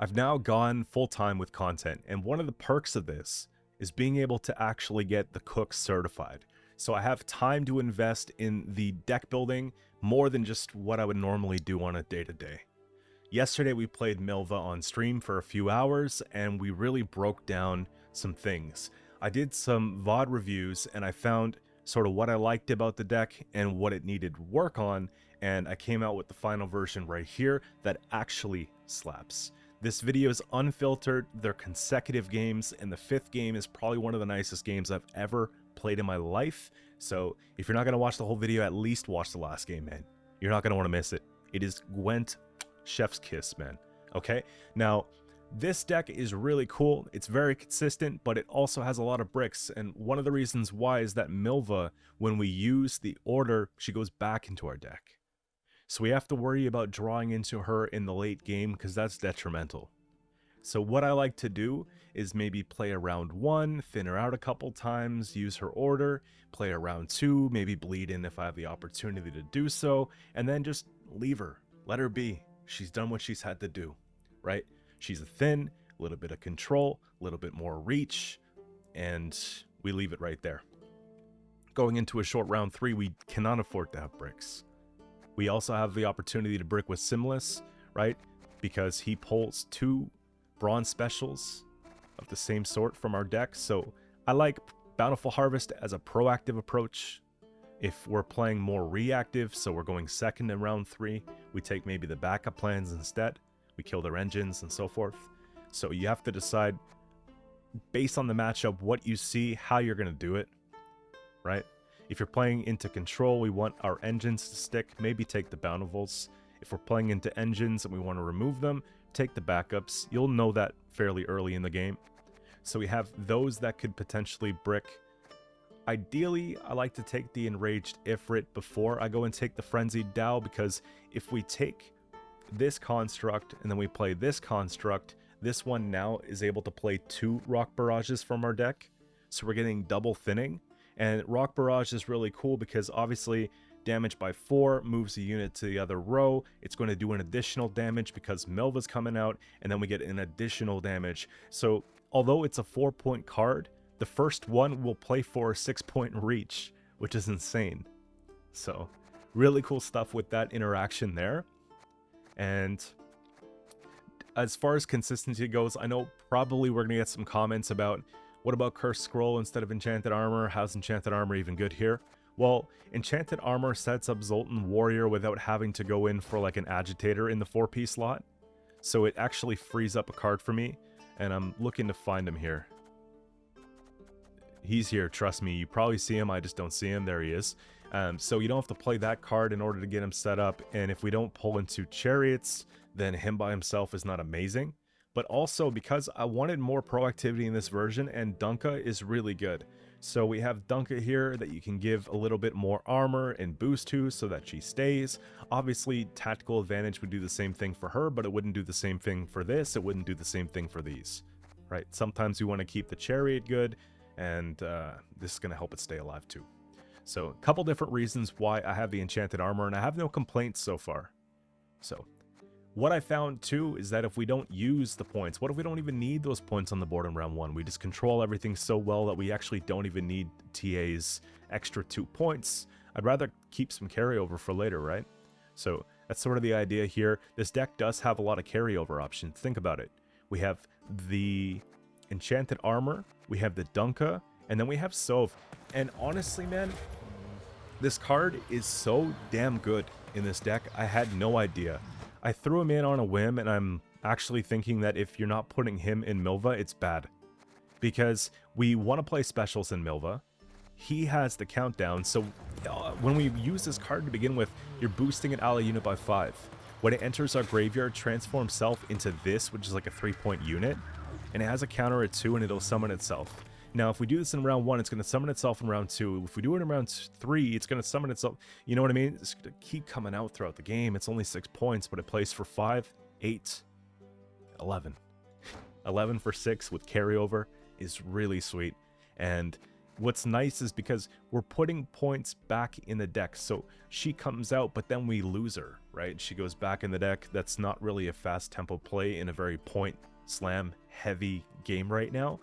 I've now gone full-time with content, and one of the perks of this is being able to actually get the cook certified. So I have time to invest in the deck building more than just what I would normally do on a day-to-day. Yesterday we played Milva on stream for a few hours, and we really broke down some things. I did some VOD reviews, and I found sort of what I liked about the deck and what it needed work on, and I came out with the final version right here that actually slaps. This video is unfiltered, they're consecutive games, and the 5th game is probably one of the nicest games I've ever played in my life. So if you're not going to watch the whole video, at least watch the last game, man. You're not going to want to miss it. It is Gwent, chef's kiss, man. Okay? Now, this deck is really cool. It's very consistent, but it also has a lot of bricks. And one of the reasons why is that Milva, when we use the order, she goes back into our deck. So we have to worry about drawing into her in the late game because that's detrimental. So what I like to do is maybe play a round 1, thin her out a couple times, use her order, play a round 2, maybe bleed in if I have the opportunity to do so, and then just leave her. Let her be. She's done what she's had to do, right? She's a thin, a little bit of control, a little bit more reach, and we leave it right there. Going into a short round 3, we cannot afford to have bricks. We also have the opportunity to brick with Simless, right? Because he pulls 2 bronze specials of the same sort from our deck. So I like Bountiful Harvest as a proactive approach. If we're playing more reactive, so we're going second in round 3, we take maybe the backup plans instead. We kill their engines and so forth. So you have to decide based on the matchup what you see, how you're going to do it, right? If you're playing into control, we want our engines to stick, maybe take the bountifuls. If we're playing into engines and we want to remove them, take the backups. You'll know that fairly early in the game. So we have those that could potentially brick. Ideally, I like to take the Enraged Ifrit before I go and take the Frenzied Dow, because if we take this construct and then we play this construct, this one now is able to play 2 Rock Barrages from our deck. So we're getting double thinning. And Rock Barrage is really cool because obviously damage by 4 moves a unit to the other row. It's going to do an additional damage because Milva's coming out, and then we get an additional damage. So although it's a 4-point card, the first one will play for a 6-point reach, which is insane. So really cool stuff with that interaction there. And as far as consistency goes, I know probably we're going to get some comments about, what about Cursed Scroll instead of Enchanted Armor? How's Enchanted Armor even good here? Well, Enchanted Armor sets up Zoltan Warrior without having to go in for like an Agitator in the 4P slot. So it actually frees up a card for me, and I'm looking to find him here. He's here, trust me. You probably see him, I just don't see him. There he is. So you don't have to play that card in order to get him set up, and if we don't pull into Chariots, then him by himself is not amazing. But also because I wanted more proactivity in this version, and Dunka is really good. So we have Dunka here that you can give a little bit more armor and boost to so that she stays. Obviously, Tactical Advantage would do the same thing for her, but it wouldn't do the same thing for this. It wouldn't do the same thing for these, right? Sometimes we want to keep the Chariot good, and this is going to help it stay alive too. So a couple different reasons why I have the Enchanted Armor, and I have no complaints so far. So what I found too is that if we don't use the points, what if we don't even need those points on the board in round 1? We just control everything so well that we actually don't even need TA's extra 2 points. I'd rather keep some carryover for later, right? So that's sort of the idea here. This deck does have a lot of carryover options. Think about it. We have the Enchanted Armor, we have the Dunka, and then we have Sov. And honestly, man, this card is so damn good in this deck. I had no idea. I threw him in on a whim, and I'm actually thinking that if you're not putting him in Milva, it's bad. Because we want to play specials in Milva. He has the countdown, so when we use this card to begin with, you're boosting an ally unit by 5. When it enters our graveyard, transform self into this, which is like a 3-point unit, and it has a counter at 2, and it'll summon itself. Now, if we do this in round 1, it's going to summon itself in round 2. If we do it in round 3, it's going to summon itself. You know what I mean? It's going to keep coming out throughout the game. It's only 6 points, but it plays for 5, 8, 11. 11 for 6 with carryover is really sweet. And what's nice is because we're putting points back in the deck. So she comes out, but then we lose her, right? She goes back in the deck. That's not really a fast tempo play in a very point slam heavy game right now.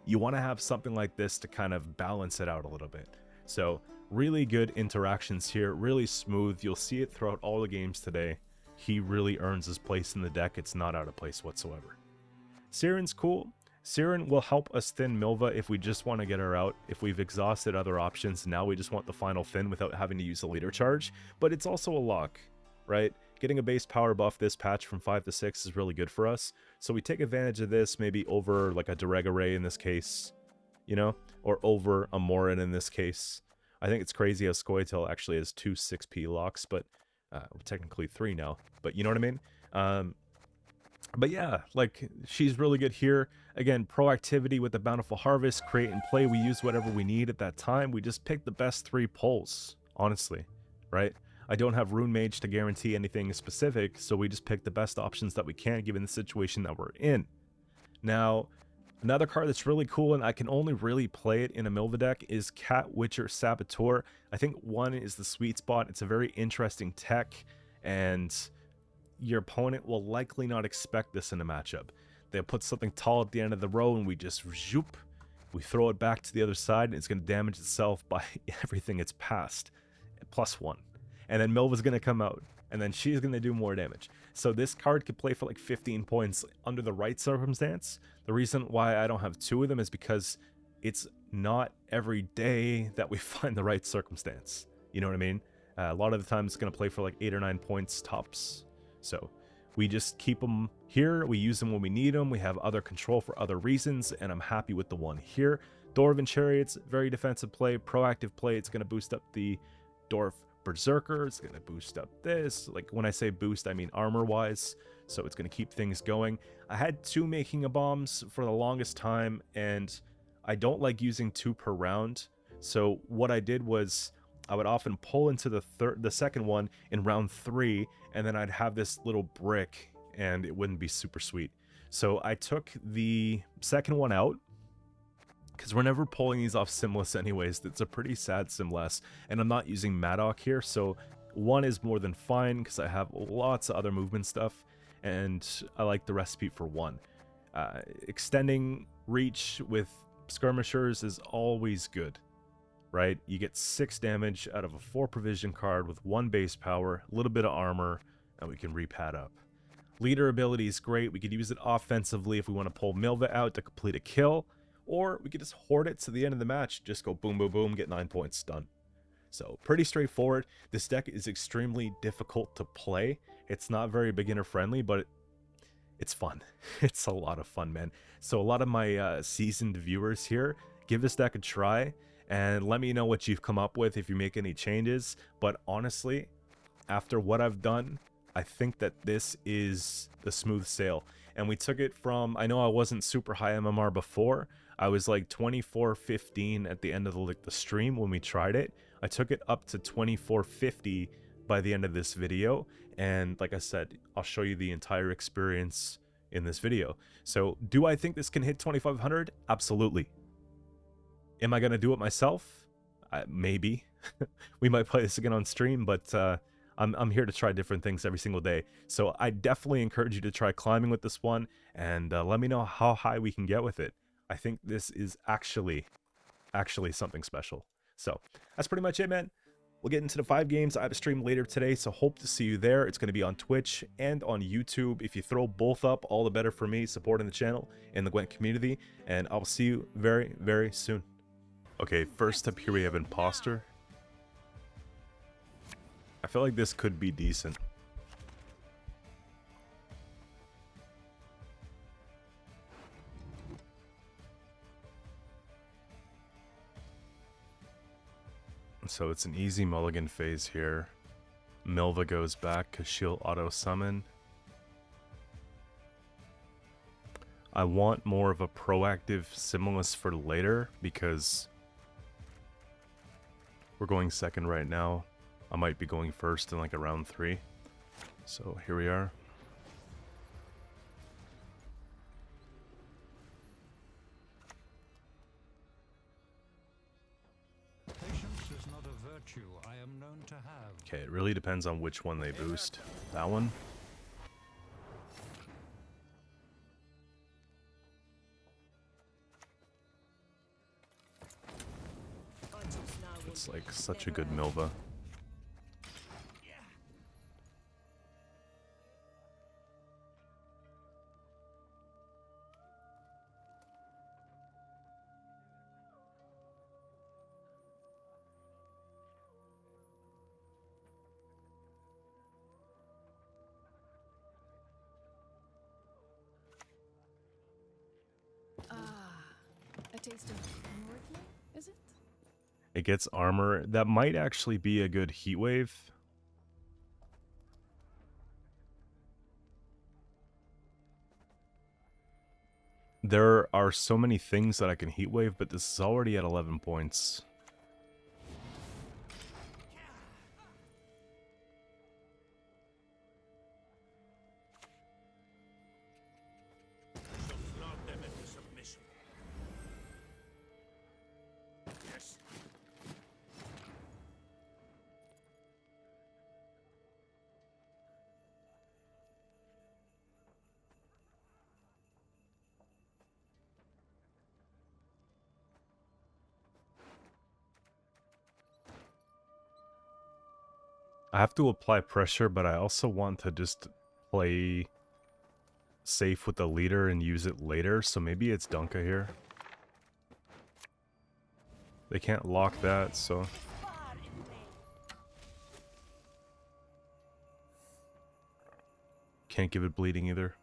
You want to have something like this to kind of balance it out a little bit. So really good interactions here, really smooth. You'll see it throughout all the games today. He really earns his place in the deck. It's not out of place whatsoever. Siren's cool. Siren will help us thin Milva if we just want to get her out. If we've exhausted other options, now we just want the final thin without having to use a leader charge. But it's also a lock, right? Getting a base power buff this patch from 5 to 6 is really good for us. So we take advantage of this, maybe over like a Dragoon in this case, you know, or over a Morin in this case. I think it's crazy how Scoia'tael actually has 2 6p locks, but technically 3 now. But you know what I mean? But yeah, like, she's really good here. Again, proactivity with the Bountiful Harvest, create and play. We use whatever we need at that time. We just pick the best 3 pulls, honestly, right? I don't have Rune Mage to guarantee anything specific, so we just pick the best options that we can given the situation that we're in. Now, another card that's really cool, and I can only really play it in a Milva deck, is Cat Witcher Saboteur. I think 1 is the sweet spot. It's a very interesting tech, and your opponent will likely not expect this in a matchup. They'll put something tall at the end of the row, and we just zoop, we throw it back to the other side, and it's going to damage itself by everything it's past, +1. And then Milva's going to come out, and then she's going to do more damage. So this card could play for like 15 points under the right circumstance. The reason why I don't have 2 of them is because it's not every day that we find the right circumstance. You know what I mean? A lot of the time it's going to play for like 8 or 9 points tops. So we just keep them here. We use them when we need them. We have other control for other reasons, and I'm happy with the one here. Dwarven Chariots, very defensive play, proactive play. It's going to boost up the Dwarf Berserker. It's going to boost up this. Like, when I say boost, I mean armor-wise. So it's going to keep things going. I had 2 making a bombs for the longest time, and I don't like using 2 per round. So what I did was I would often pull into the second one in round 3, and then I'd have this little brick, and it wouldn't be super sweet. So I took the second one out, because we're never pulling these off Simless anyways. It's a pretty sad Simless, and I'm not using Madoc here, so 1 is more than fine, because I have lots of other movement stuff, and I like the recipe for 1. Extending reach with skirmishers is always good. Right, you get 6 damage out of a 4 provision card with 1 base power, a little bit of armor, and we can repad up. Leader ability is great. We could use it offensively if we want to pull Milva out to complete a kill, or we could just hoard it to the end of the match, just go boom, boom, boom, get 9 points, done. So pretty straightforward. This deck is extremely difficult to play. It's not very beginner friendly, but it's fun. It's a lot of fun, man. So a lot of my seasoned viewers here, give this deck a try. And let me know what you've come up with if you make any changes. But honestly, after what I've done, I think that this is the smooth sail. And we took it from, I know I wasn't super high MMR before. I was like 2415 at the end of the stream when we tried it. I took it up to 2450 by the end of this video. And like I said, I'll show you the entire experience in this video. So do I think this can hit 2500? Absolutely. Am I going to do it myself? Maybe. We might play this again on stream, but I'm here to try different things every single day. So I definitely encourage you to try climbing with this one, and let me know how high we can get with it. I think this is actually something special. So that's pretty much it, man. We'll get into the 5 games. I have a stream later today, so hope to see you there. It's going to be on Twitch and on YouTube. If you throw both up, all the better for me, supporting the channel and the Gwent community, and I'll see you very, very soon. Okay, first up here we have Imposter. I feel like this could be decent. So it's an easy mulligan phase here. Milva goes back because she'll auto-summon. I want more of a proactive Simulus for later because we're going second right now. I might be going first in like a round 3. So here we are. virtue I am known to have. Okay, it really depends on which one they boost. That one? It's like such a good Milva. A taste of Northland, is it? It gets armor. That might actually be a good heat wave. There are so many things that I can heat wave, but this is already at 11 points. I have to apply pressure, but I also want to just play safe with the leader and use it later, so maybe it's Dunka here. They can't lock that, so... Can't give it bleeding either.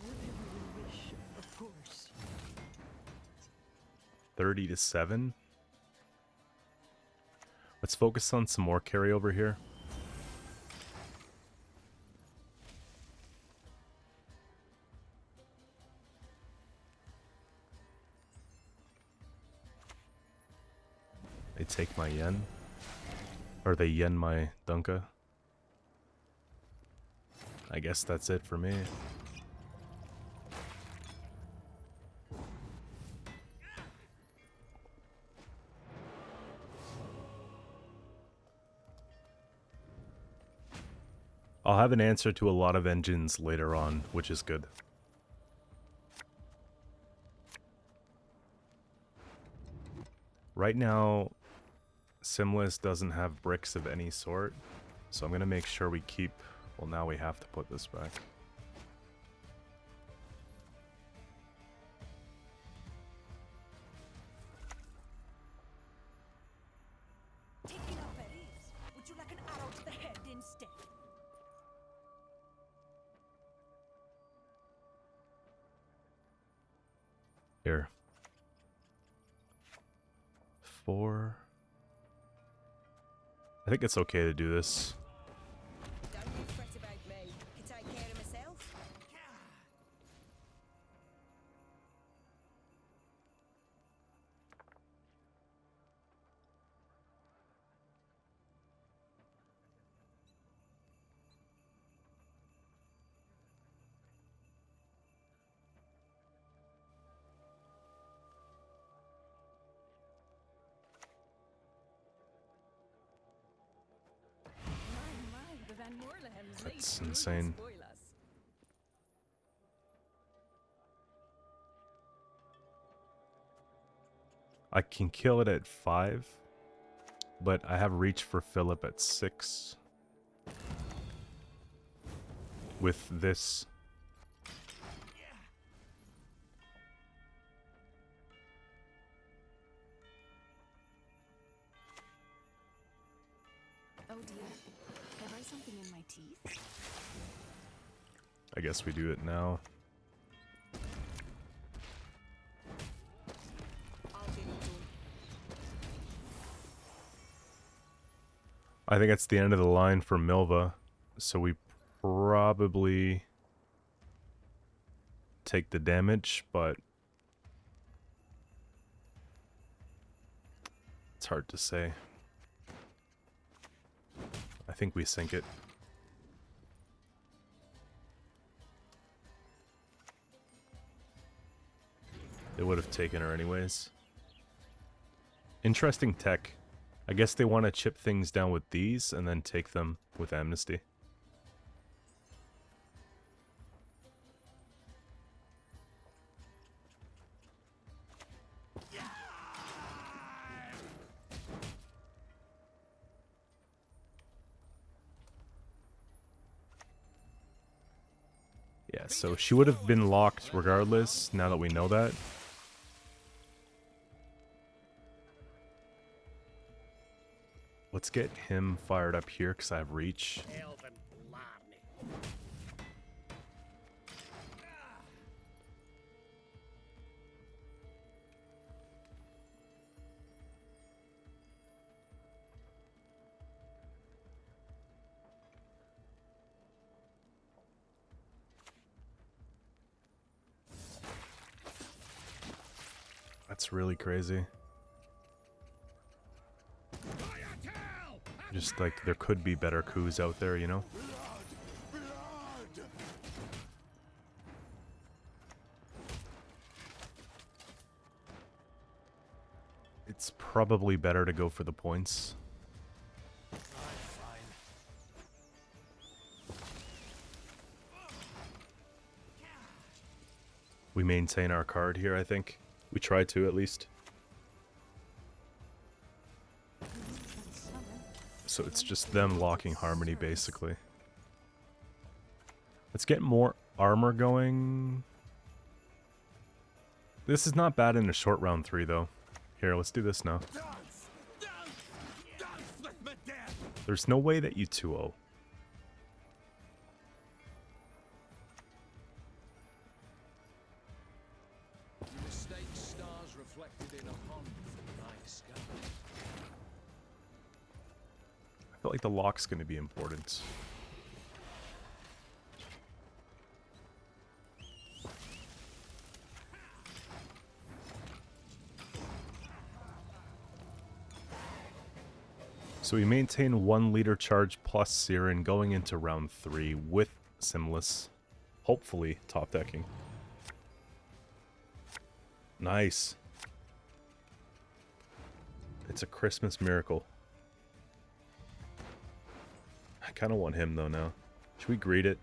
Whatever you wish, of course. 30 to 7. Let's focus on some more carryover here. They take my yen. Or they yen my Dunka. I guess that's it for me. I'll have an answer to a lot of engines later on, which is good. Right now, Simless doesn't have bricks of any sort, so I'm going to make sure we keep... Well, now we have to put this back. Taking up at ease. Would you like an arrow to the head instead? Here. 4. I think it's okay to do this. Don't you fret about me. Can take care of myself. The Van Moorlehems That's insane. spoil us. I can kill it at 5, but I have reach for Philip at 6. With this. Oh dear. Have I something in my teeth? I guess we do it now. I'll get it done. I think it's the end of the line for Milva, so we probably take the damage, but It's hard to say. I think we sink it. They would have taken her anyways. Interesting tech. I guess they want to chip things down with these and then take them with amnesty. Yeah, so she would have been locked regardless, now that we know that. Let's get him fired up here, because I have reach. That's really crazy. Just like there could be better coups out there, you know? It's probably better to go for the points. We maintain our card here, I think. We try to, at least. So it's just them locking Harmony, basically. Let's get more armor going. This is not bad in a short round 3, though. Here, let's do this now. There's no way that you 2-0. I feel like the lock's going to be important. So we maintain 1 leader charge plus Siren going into round 3 with Simless. Hopefully top decking. Nice. It's a Christmas miracle. I kind of want him though now. Should we greet it?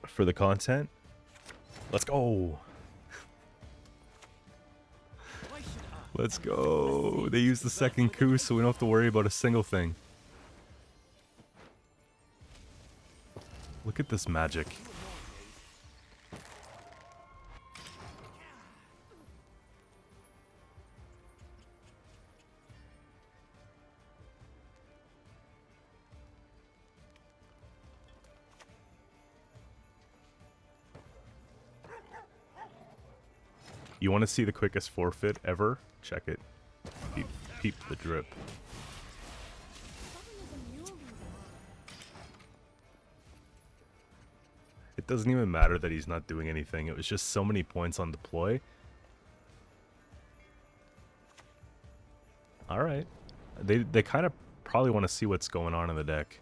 For the content? Let's go! Let's go! They use the second coup so we don't have to worry about a single thing. Look at this magic. You want to see the quickest forfeit ever? Check it. Peep the drip. It doesn't even matter that he's not doing anything. It was just so many points on deploy. Alright. They kind of probably want to see what's going on in the deck.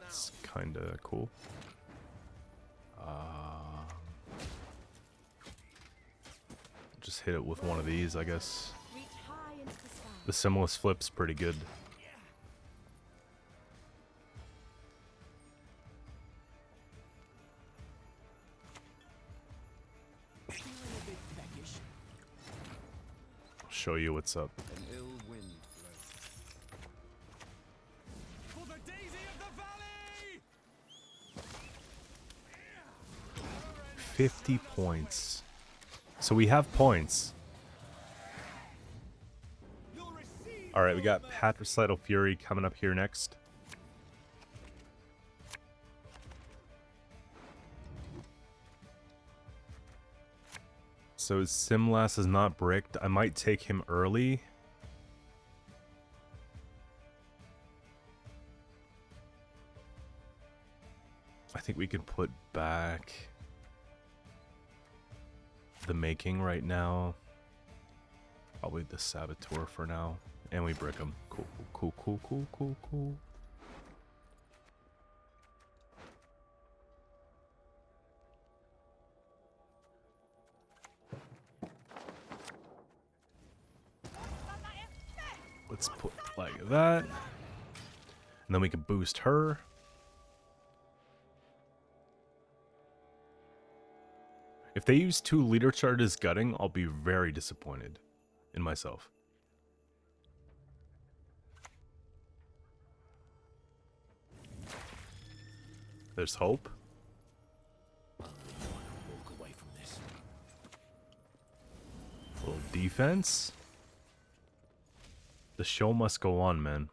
That's kind of cool. Just hit it with one of these, I guess. The Simless flip's pretty good. I'll show you what's up. 50 points. So we have points. Alright, we got Patricidal Fury coming up here next. So Simlas is not bricked. I might take him early. think we can put back the making right now. Probably the saboteur for now. And we brick him. Cool, cool, cool, cool, cool, cool. Let's put like that. And then we can boost her. If they use 2 leader charges gutting, I'll be very disappointed in myself. There's hope. Walk away from this. A little defense. The show must go on, man.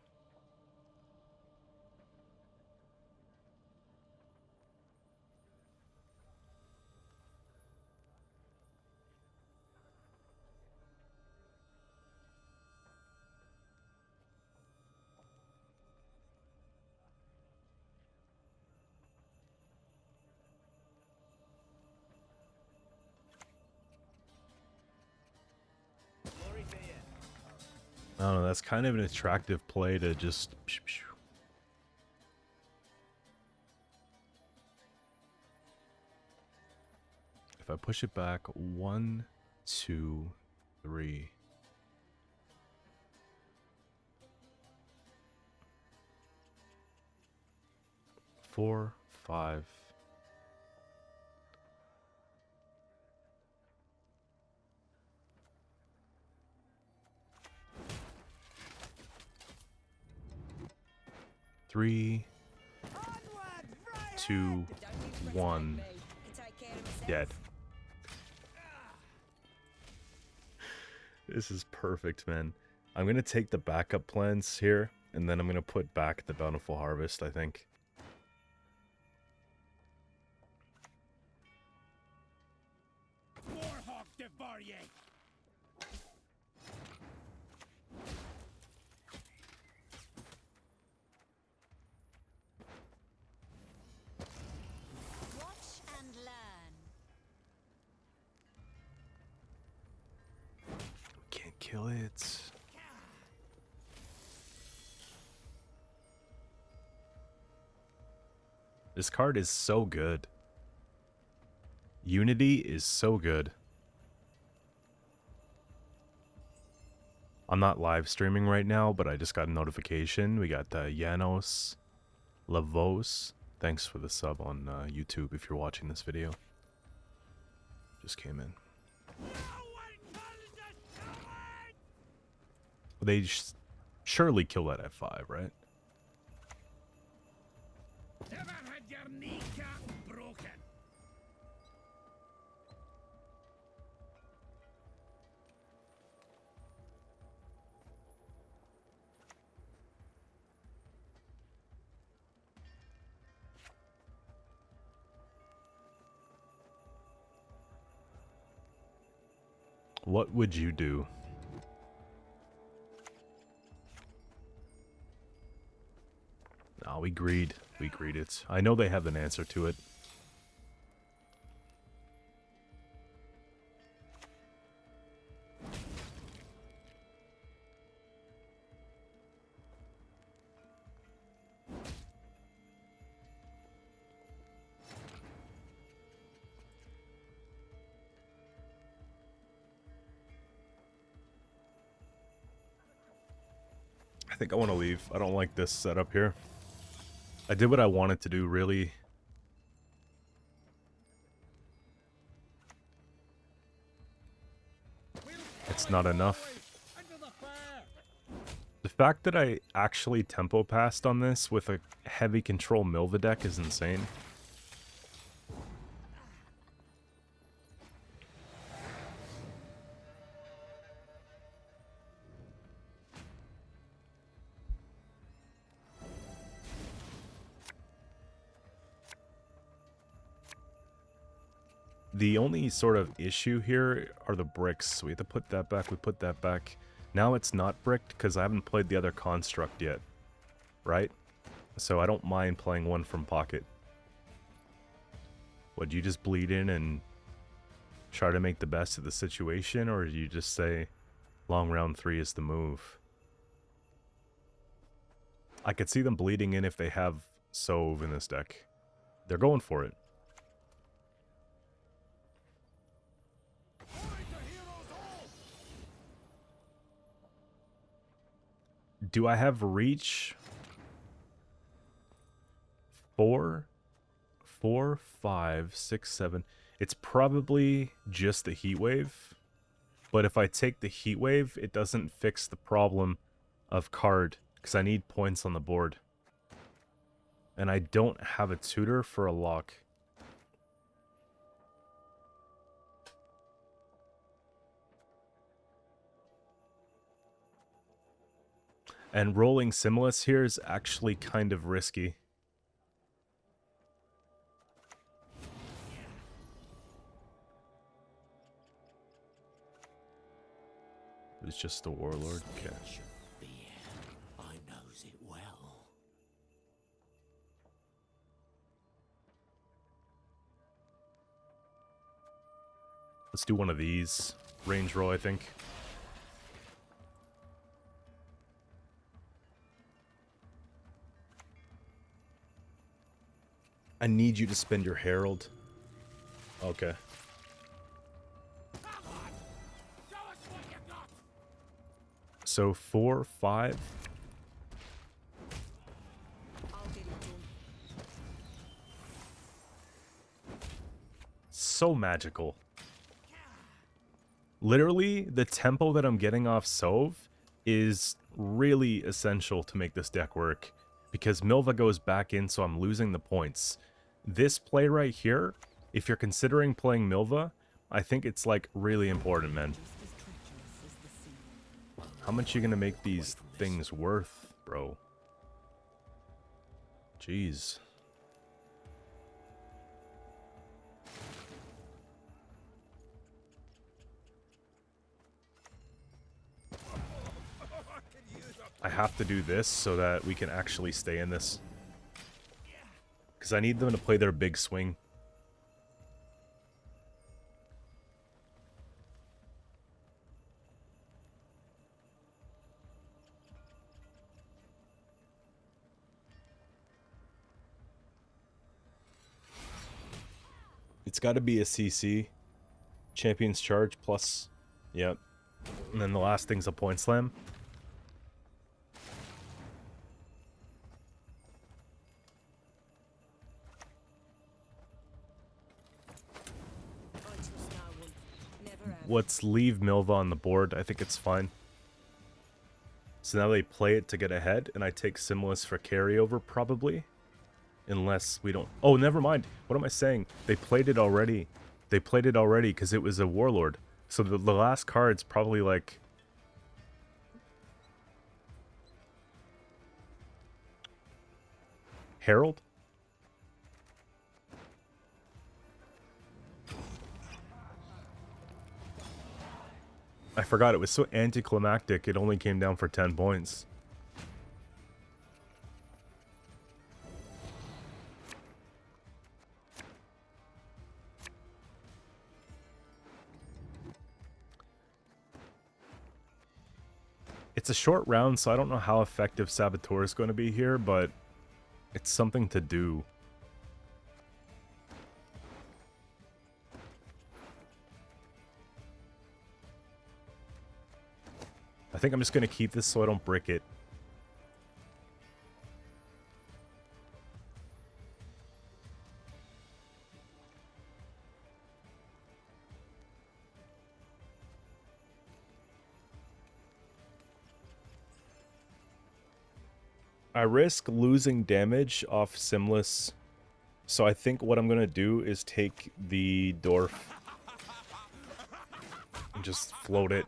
I don't know, that's kind of an attractive play to just... If I push it back, 1, 2, 3... 4, 5... Three, 2, 1, dead. This is perfect, man. I'm gonna take the backup plans here, and then I'm gonna put back the Bountiful Harvest, I think. Kill it. This card is so good. Unity is so good. I'm not live streaming right now, but I just got a notification. We got Janos Lavos. Thanks for the sub on YouTube if you're watching this video. Just came in. They surely kill that F5, right? Never had your kneecap broken. What would you do? No, we greed. We greed it. I know they have an answer to it. I think I want to leave. I don't like this setup here. I did what I wanted to do, really. It's not enough. The fact that I actually tempo passed on this with a heavy control Milva deck is insane. The only sort of issue here are the bricks. We have to put that back, we put that back. Now it's not bricked because I haven't played the other construct yet, right? So I don't mind playing one from pocket. Would you just bleed in and try to make the best of the situation, or do you just say long round 3 is the move? I could see them bleeding in if they have Sove in this deck. They're going for it. Do I have reach? 4, 5, 6, 7. It's probably just the heat wave. But if I take the heat wave, it doesn't fix the problem of card, because I need points on the board. And I don't have a tutor for a lock. And rolling Similis here is actually kind of risky. It's just a warlord. Okay. I knows it well. Let's do one of these. Range roll, I think. I need you to spend your Herald. Okay. So 4, 5. So magical. Literally, the tempo that I'm getting off Sove is really essential to make this deck work. Because Milva goes back in, so I'm losing the points. This play right here, if you're considering playing Milva, I think it's like really important, man. How much are you gonna make these things worth, bro? Jeez. I have to do this so that we can actually stay in this. Because I need them to play their big swing. It's got to be a CC. Champion's Charge plus... Yep. And then the last thing's a point slam. Let's leave Milva on the board. I think it's fine. So now they play it to get ahead, and I take Similis for carryover, probably. Unless we don't... Oh, never mind. What am I saying? They played it already. They played it already because it was a Warlord. So the last card's probably like... Herald? I forgot, it was so anticlimactic, it only came down for 10 points. It's a short round, so I don't know how effective Saboteur is going to be here, but it's something to do. I think I'm just going to keep this so I don't brick it. I risk losing damage off Simless, so I think what I'm going to do is take the Dwarf and just float it.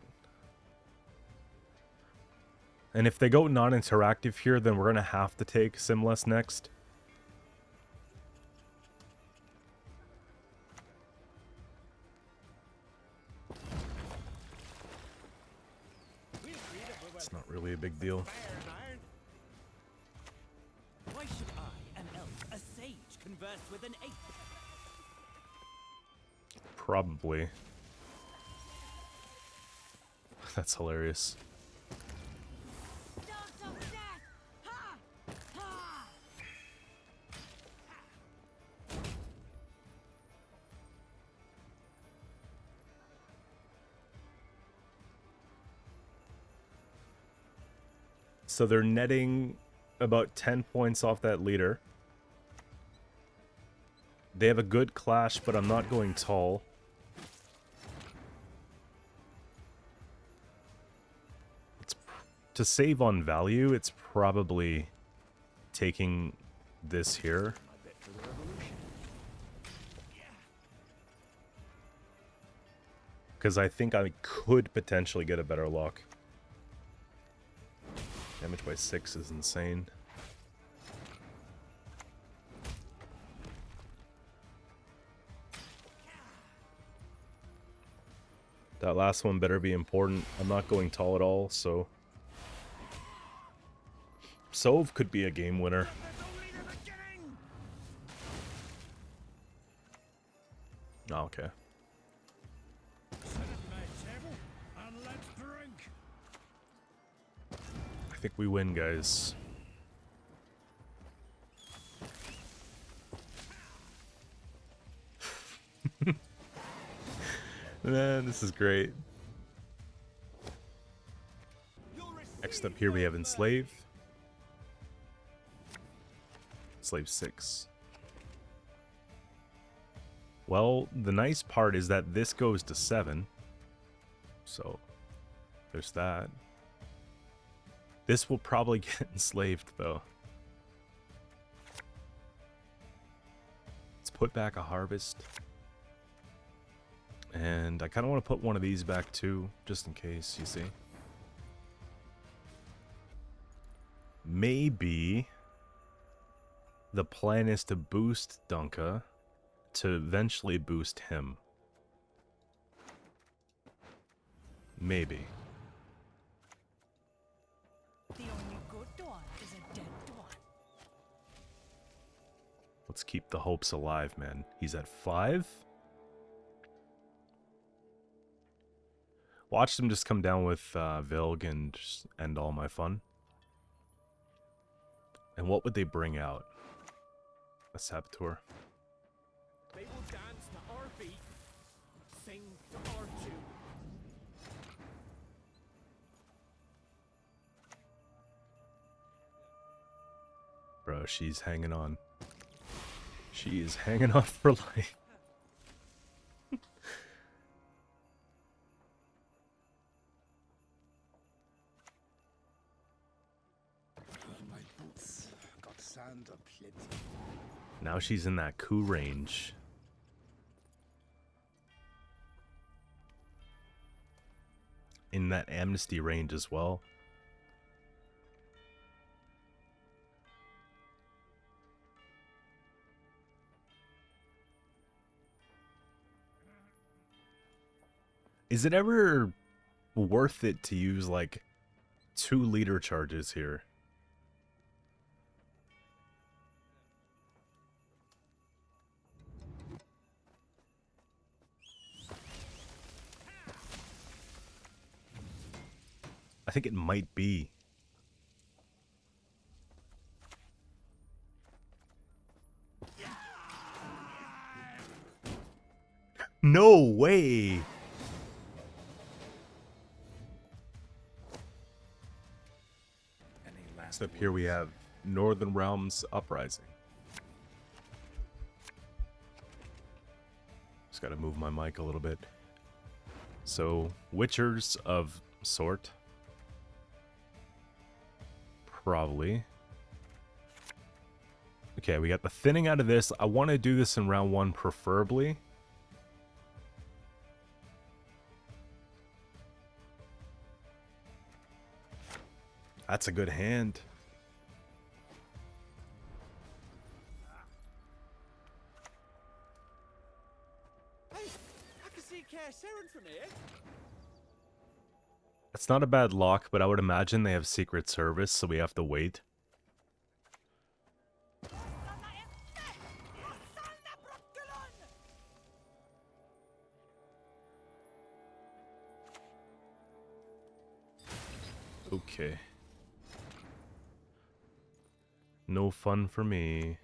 And if they go non-interactive here, then we're going to have to take Simless next. It's not really a big deal. Why should I, an elf, a sage, converse with an ape? Probably. That's hilarious. Dogs of death! Ha! Ha! So they're netting about 10 points off that leader. They have a good clash, but I'm not going tall. To save on value, it's probably taking this here. Because I think I could potentially get a better lock. Damage by 6 is insane. That last one better be important. I'm not going tall at all, so... Sove could be a game winner. Oh, okay. Sit at my table and let's drink. I think we win, guys. Man, this is great. Next up here we have Enslave. Enslave 6. Well, the nice part is that this goes to 7. So, there's that. This will probably get enslaved, though. Let's put back a harvest. And I kind of want to put one of these back, too, just in case, you see. Maybe the plan is to boost Dunka to eventually boost him. Maybe. The only good one is a dead one. Let's keep the hopes alive, man. He's at 5. Watched him just come down with Vilg and just end all my fun. And what would they bring out? A Saboteur. They will dance to our beat, sing to our tune. Bro, she's hanging on. She is hanging on for life. My boots got sand aplenty. Now she's in that coup range. In that amnesty range as well. Is it ever worth it to use like 2 leader charges here? I think it might be. No way! Next up here we have Northern Realms Uprising. Just gotta move my mic a little bit. So, Witchers of sort. Probably. Okay, we got the thinning out of this. I want to do this in round 1 preferably. That's a good hand. Hey, I can see Qcento from here. It's not a bad lock, but I would imagine they have Secret Service, so we have to wait. Okay. No fun for me.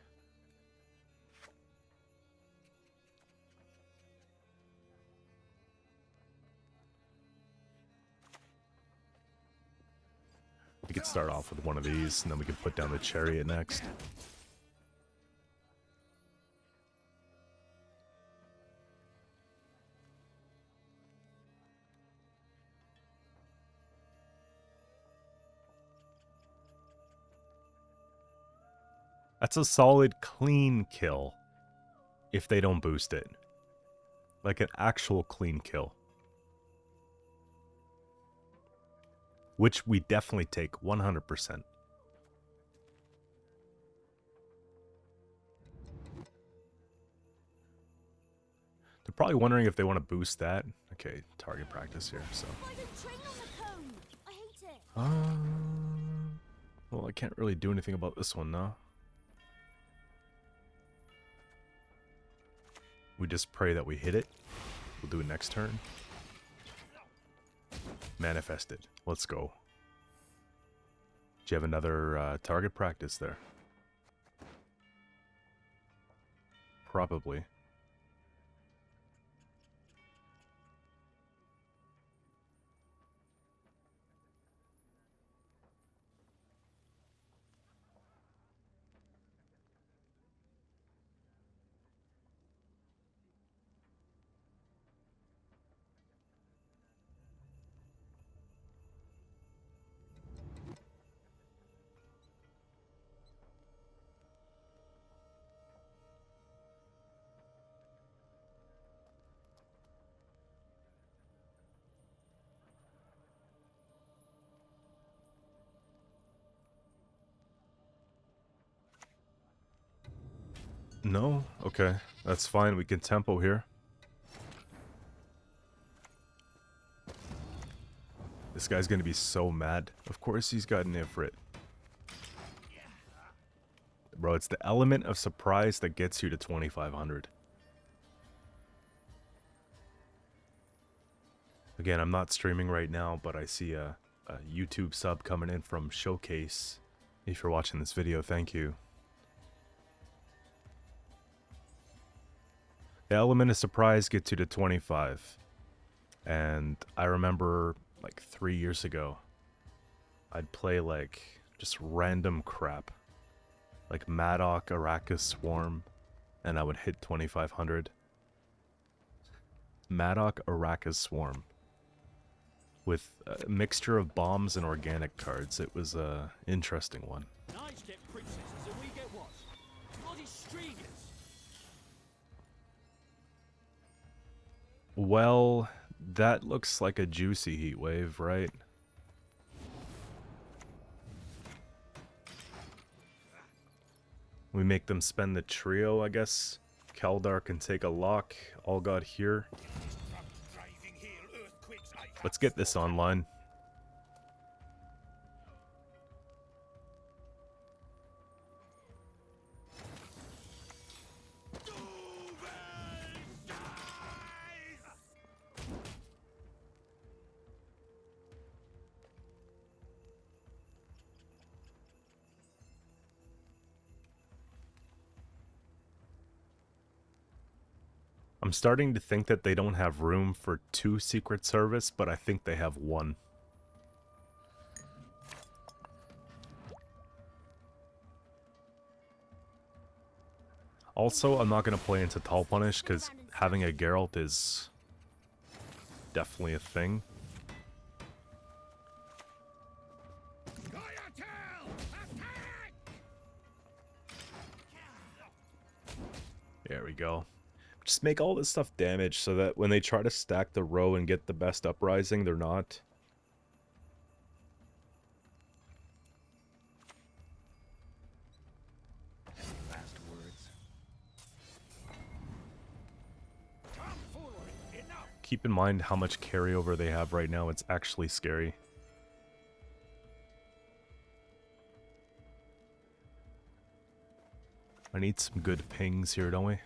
We could start off with one of these, and then we can put down the chariot next. That's a solid clean kill if they don't boost it. Like an actual clean kill. Which we definitely take 100%. They're probably wondering if they want to boost that. Okay, target practice here, so. Well, I can't really do anything about this one now. We just pray that we hit it. We'll do it next turn. Manifested. Let's go. Do you have another target practice there? Probably. No? Okay. That's fine. We can tempo here. This guy's gonna be so mad. Of course he's got an Ifrit. Bro, it's the element of surprise that gets you to 2,500. Again, I'm not streaming right now, but I see a YouTube sub coming in from Showcase. If you're watching this video, thank you. The element of surprise gets you to 25. And I remember like 3 years ago, I'd play like just random crap. Like Maddock, Arrakis Swarm, and I would hit 2,500. Maddock, Arrakis Swarm. With a mixture of bombs and organic cards. It was a interesting one. Knights get princesses and we get what? Bloody streamers. Well, that looks like a juicy heat wave, right? We make them spend the trio, I guess. Kaldar can take a lock. All got here. Let's get this online. I'm starting to think that they don't have room for 2 Secret Service, but I think they have 1. Also, I'm not going to play into Tall Punish because having a Geralt is definitely a thing. There we go. Just make all this stuff damage so that when they try to stack the row and get the best Uprising, they're not. Last words. Keep in mind how much carryover they have right now. It's actually scary. I need some good pings here, don't we?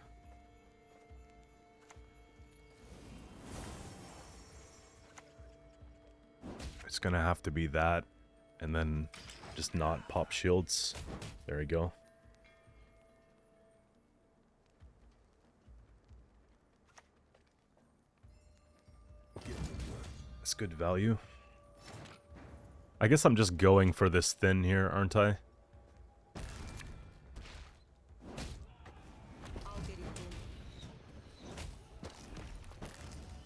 It's gonna have to be that And then just not pop shields. There we go. That's good value. I guess I'm just going for this thin here, aren't I?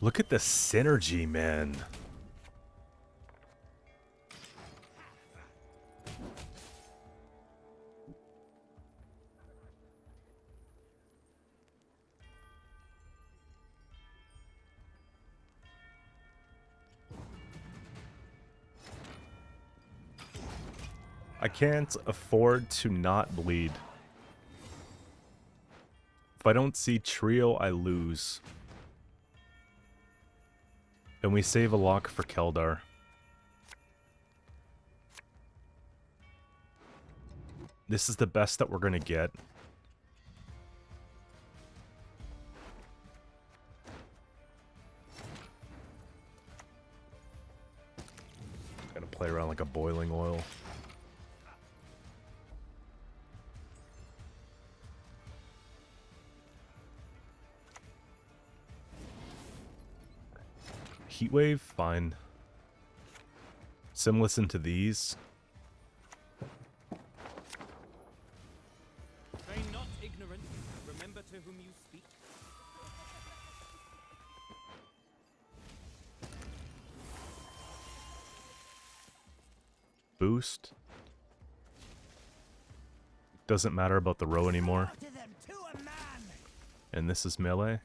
Look at the synergy, man. I can't afford to not bleed. If I don't see trio, I lose. And we save a lock for Keldar. This is the best that we're gonna get. Gotta play around like a boiling oil. Heatwave, fine. Sim listen to these. Feign not ignorant. Remember to whom you speak. Boost. Doesn't matter about the row anymore. And this is melee.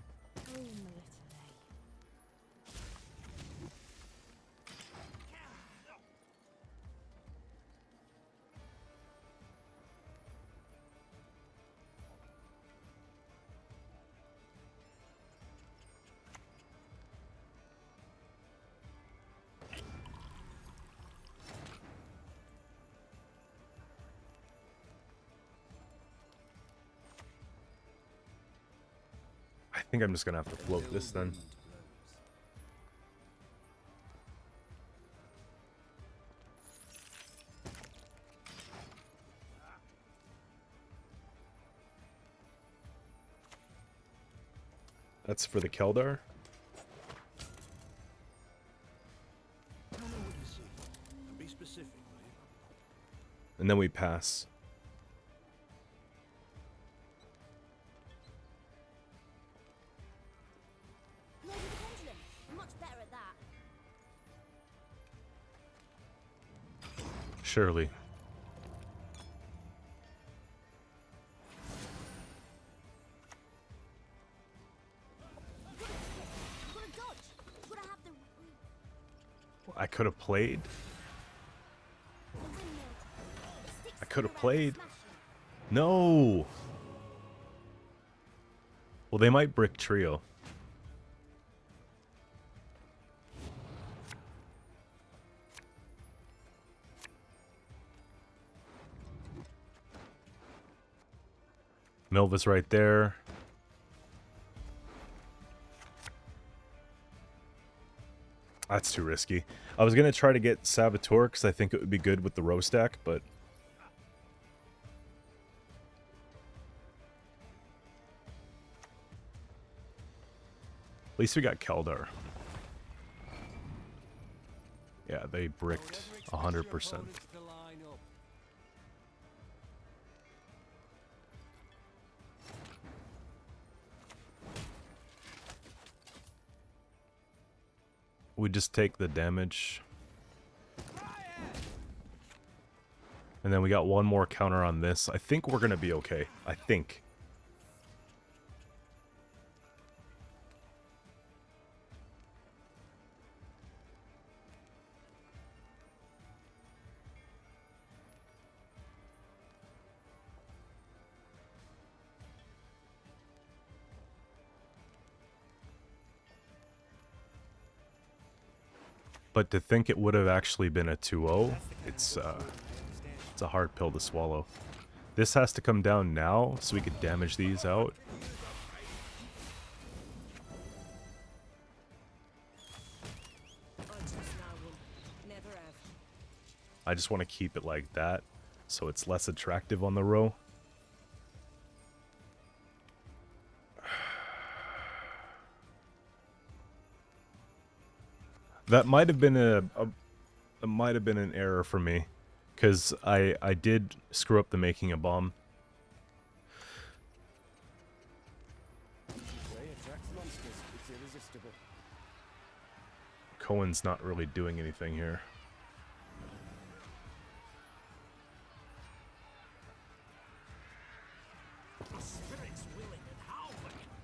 I think I'm just gonna have to float this then. That's for the Keldar. And then we pass. Surely. I could have played. I could have played. No. Well, they might brick trio. Milva's right there. That's too risky. I was going to try to get Saboteur because I think it would be good with the row stack, but... At least we got Keldar. Yeah, they bricked 100%. We just take the damage. And then we got one more counter on this. I think we're going to be okay. I think. But to think it would have actually been a 2-0, it's a hard pill to swallow. This has to come down now so we could damage these out. I just want to keep it like that, so it's less attractive on the row. That might have been it might have been an error for me, because I did screw up the making a bomb. Prey attracts monsters. It's irresistible. Cohen's not really doing anything here. The spirit's willing and howling.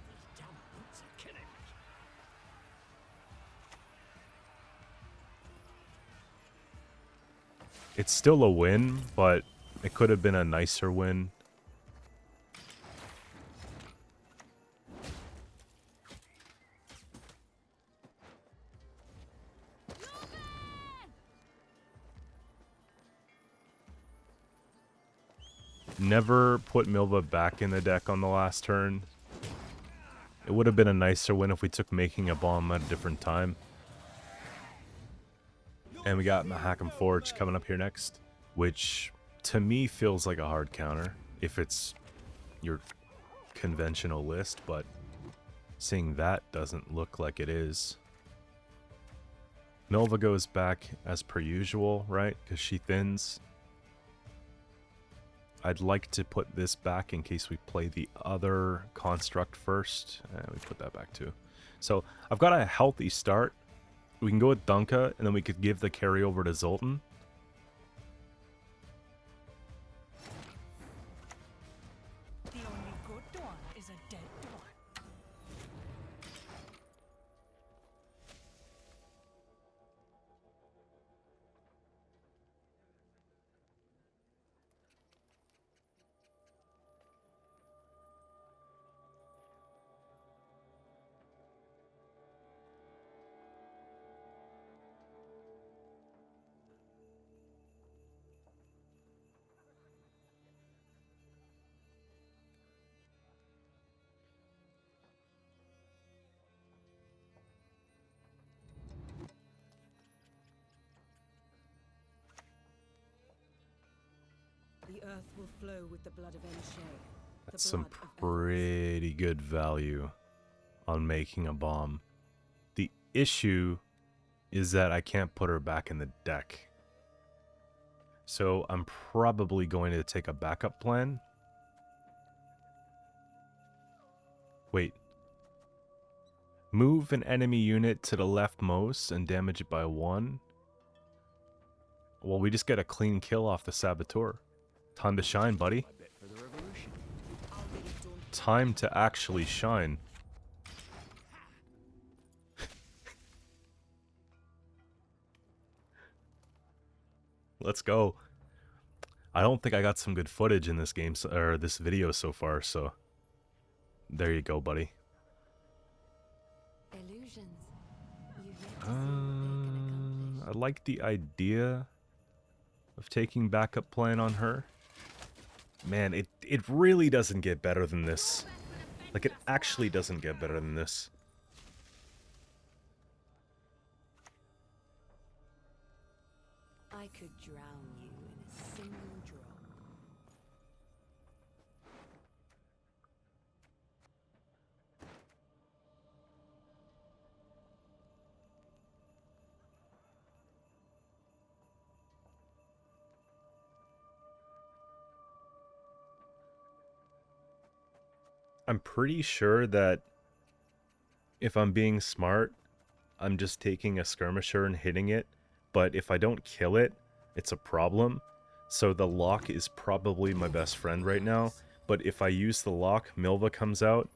These damn boots are killing me. It's still a win, but it could have been a nicer win. Never put Milva back in the deck on the last turn. It would have been a nicer win if we took making a bomb at a different time. And we got Mahakam Forge coming up here next, which to me feels like a hard counter if it's your conventional list, but seeing that doesn't look like it is. Milva goes back as per usual, right? Because she thins. I'd like to put this back in case we play the other construct first. And we put that back too. So I've got a healthy start. We can go with Dunka, and then we could give the carryover to Zoltan. The only good one is a dead one. The earth will flow with the blood of Enslave. That's some pretty good value on making a bomb. The issue is that I can't put her back in the deck. So I'm probably going to take a backup plan. Wait. Move an enemy unit to the leftmost and damage it by 1. Well, we just get a clean kill off the Saboteur. Time to shine, buddy. I bet for the revolution. Time to actually shine. Let's go. I don't think I got some good footage in this game, or this video so far, so there you go, buddy. Illusions. You've yet to see what they can accomplish. I like the idea of taking backup plan on her. Man, it really doesn't get better than this. Like, it actually doesn't get better than this. I could drown you in a single drop. I'm pretty sure that if I'm being smart, I'm just taking a skirmisher and hitting it. But if I don't kill it, it's a problem. So the lock is probably my best friend right now. But if I use the lock, Milva comes out.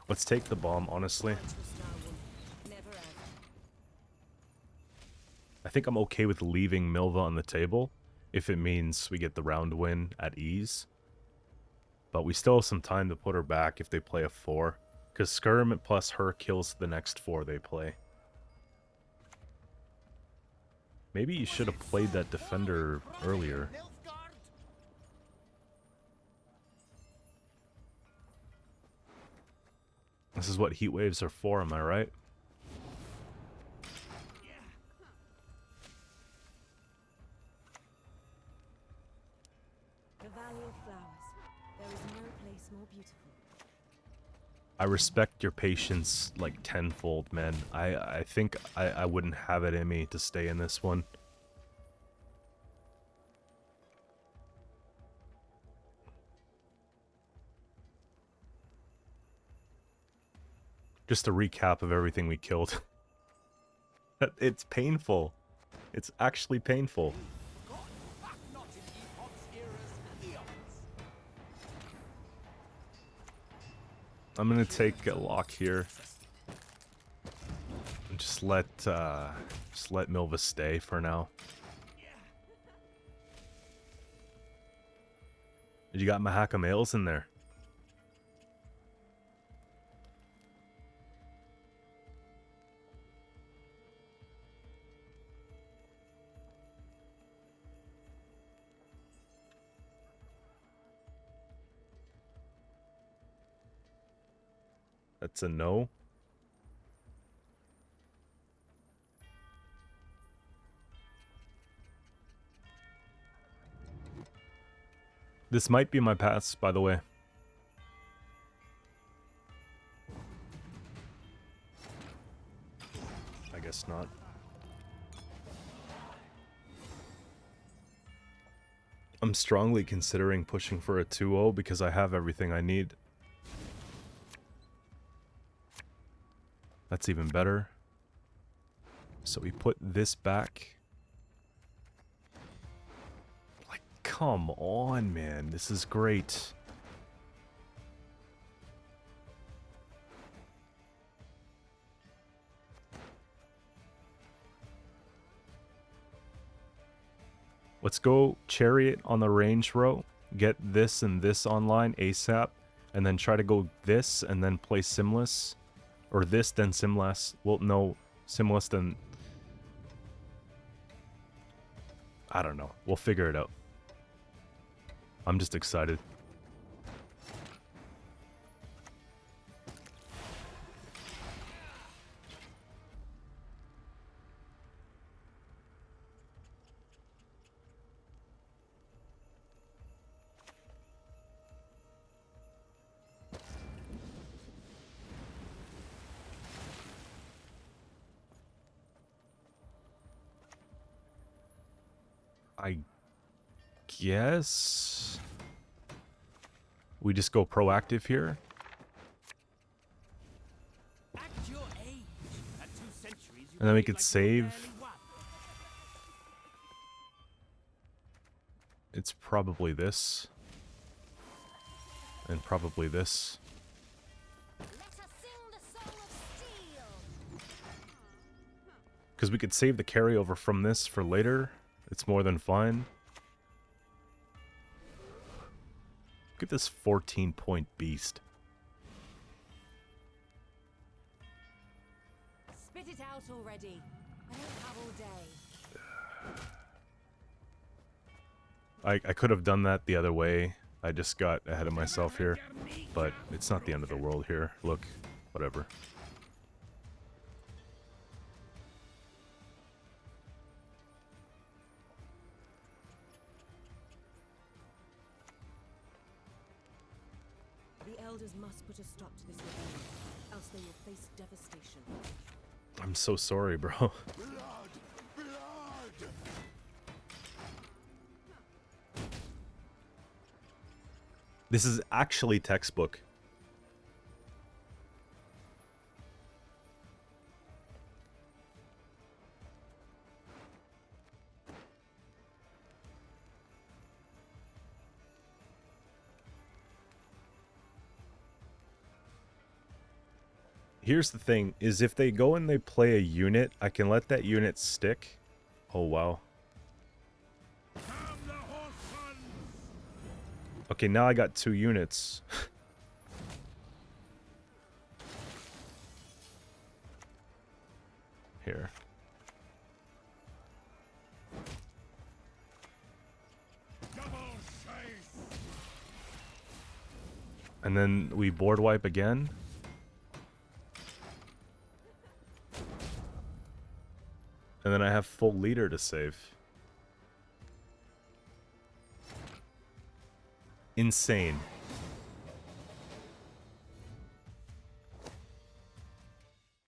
Let's take the bomb, honestly. I think I'm okay with leaving Milva on the table if it means we get the round win at ease. But we still have some time to put her back if they play a 4. Because Skirm plus her kills the next 4 they play. Maybe you should have played that defender earlier. Nilfgaard! This is what heat waves are for, am I right? The Valley of Flowers. There is no place more beautiful. I respect your patience like tenfold, man. I think I wouldn't have it in me to stay in this one. Just a recap of everything we killed. It's painful. It's actually painful. I'm gonna take a lock here. And just let Milva stay for now. You got Mahakam ales in there. That's a no. This might be my pass, by the way. I guess not. I'm strongly considering pushing for a 2-0 because I have everything I need. That's even better. So we put this back. Like, come on, man. This is great. Let's go Chariot on the range row. Get this and this online ASAP. And then try to go this and then play Simless. Or this, then Simless. Well, no. Simless, then... I don't know. We'll figure it out. I'm just excited. I guess we just go proactive here. And then we could save. It's probably this. And probably this. Because we could save the carryover from this for later. It's more than fine. Look at this 14-point beast. Spit it out already. I don't have all day. I could have done that the other way. I just got ahead of myself here. But it's not the end of the world here. Look, whatever. The elders must put a stop to this rebellion, else they will face devastation. I'm so sorry, bro. This is actually textbook. Here's the thing, is if they go and they play a unit, I can let that unit stick. Oh, wow. Okay, now I got 2 units. Here. And then we board wipe again. And then I have full leader to save. Insane.